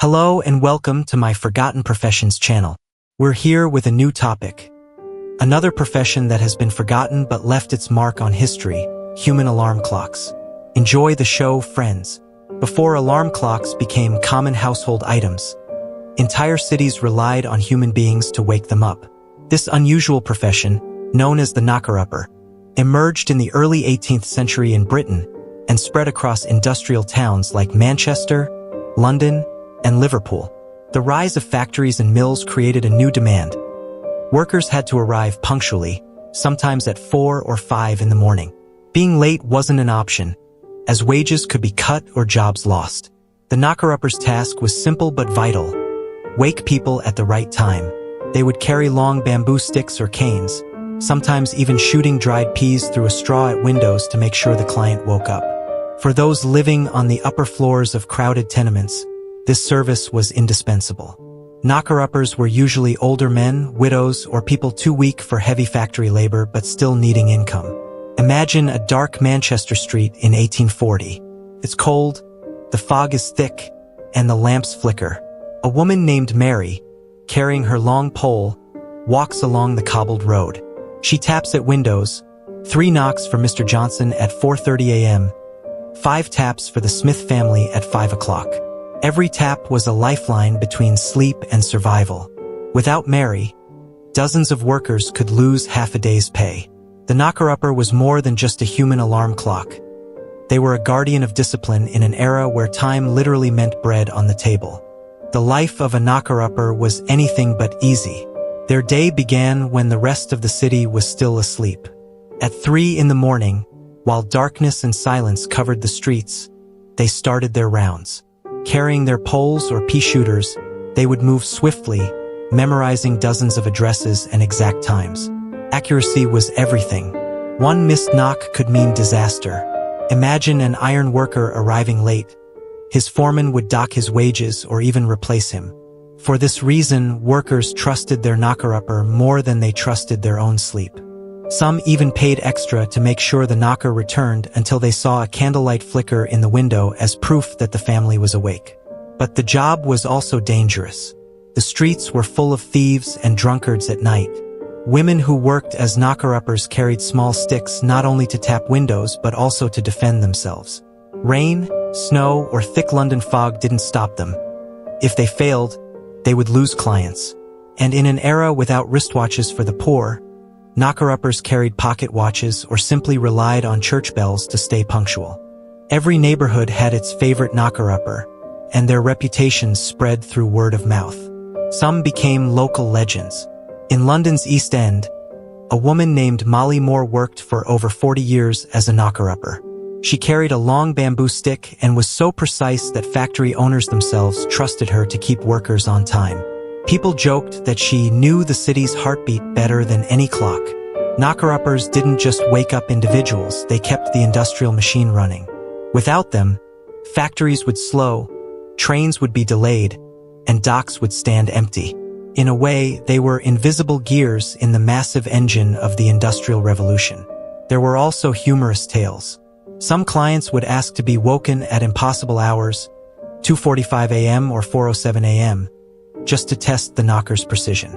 Hello and welcome to my Forgotten Professions channel. We're here with a new topic. Another profession that has been forgotten but left its mark on history, human alarm clocks. Enjoy the show, friends. Before alarm clocks became common household items, entire cities relied on human beings to wake them up. This unusual profession, known as the knocker-upper, emerged in the early 18th century in Britain and spread across industrial towns like Manchester, London, and Liverpool. The rise of factories and mills created a new demand. Workers had to arrive punctually, sometimes at 4 or 5 in the morning. Being late wasn't an option, as wages could be cut or jobs lost. The knocker-upper's task was simple but vital. Wake people at the right time. They would carry long bamboo sticks or canes, sometimes even shooting dried peas through a straw at windows to make sure the client woke up. For those living on the upper floors of crowded tenements, this service was indispensable. Knocker-uppers were usually older men, widows, or people too weak for heavy factory labor but still needing income. Imagine a dark Manchester street in 1840. It's cold, the fog is thick, and the lamps flicker. A woman named Mary, carrying her long pole, walks along the cobbled road. She taps at windows, 3 knocks for Mr. Johnson at 4:30 a.m., 5 taps for the Smith family at 5 o'clock. Every tap was a lifeline between sleep and survival. Without Mary, dozens of workers could lose half a day's pay. The knocker-upper was more than just a human alarm clock. They were a guardian of discipline in an era where time literally meant bread on the table. The life of a knocker-upper was anything but easy. Their day began when the rest of the city was still asleep. At 3 in the morning, while darkness and silence covered the streets, they started their rounds. Carrying their poles or Pea-Shooters, they would move swiftly, memorizing dozens of addresses and exact times. Accuracy was everything. One missed knock could mean disaster. Imagine an iron worker arriving late. His foreman would dock his wages or even replace him. For this reason, workers trusted their knocker-upper more than they trusted their own sleep. Some even paid extra to make sure the knocker returned until they saw a candlelight flicker in the window as proof that the family was awake. But the job was also dangerous. The streets were full of thieves and drunkards at night. Women who worked as knocker-uppers carried small sticks not only to tap windows but also to defend themselves. Rain, snow, or thick London fog didn't stop them. If they failed, they would lose clients. And in an era without wristwatches for the poor, knocker-uppers carried pocket watches or simply relied on church bells to stay punctual. Every neighborhood had its favorite knocker-upper, and their reputations spread through word of mouth. Some became local legends. In London's East End, a woman named Molly Moore worked for over 40 years as a knocker-upper. She carried a long bamboo stick and was so precise that factory owners themselves trusted her to keep workers on time. People joked that she knew the city's heartbeat better than any clock. Knocker-uppers didn't just wake up individuals, they kept the industrial machine running. Without them, factories would slow, trains would be delayed, and docks would stand empty. In a way, they were invisible gears in the massive engine of the Industrial Revolution. There were also humorous tales. Some clients would ask to be woken at impossible hours, 2:45 a.m. or 4:07 a.m., just to test the knocker's precision.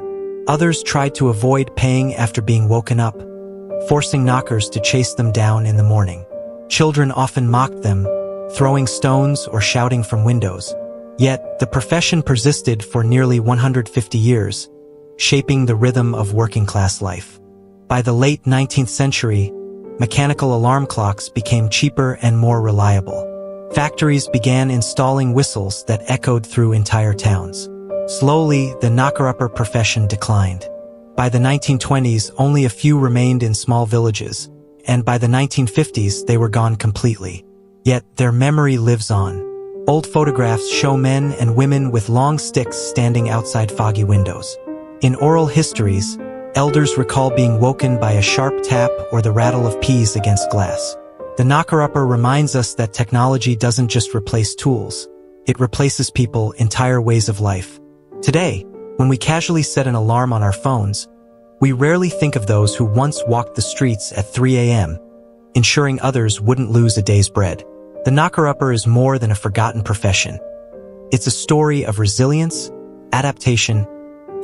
Others tried to avoid paying after being woken up, forcing knockers to chase them down in the morning. Children often mocked them, throwing stones or shouting from windows. Yet, the profession persisted for nearly 150 years, shaping the rhythm of working-class life. By the late 19th century, mechanical alarm clocks became cheaper and more reliable. Factories began installing whistles that echoed through entire towns. Slowly, the knocker-upper profession declined. By the 1920s, only a few remained in small villages, and by the 1950s, they were gone completely. Yet, their memory lives on. Old photographs show men and women with long sticks standing outside foggy windows. In oral histories, elders recall being woken by a sharp tap or the rattle of peas against glass. The knocker-upper reminds us that technology doesn't just replace tools, it replaces people, entire ways of life. Today, when we casually set an alarm on our phones, we rarely think of those who once walked the streets at 3 a.m., ensuring others wouldn't lose a day's bread. The knocker-upper is more than a forgotten profession. It's a story of resilience, adaptation,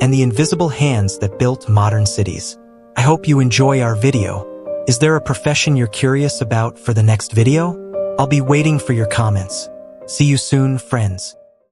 and the invisible hands that built modern cities. I hope you enjoy our video. Is there a profession you're curious about for the next video? I'll be waiting for your comments. See you soon, friends.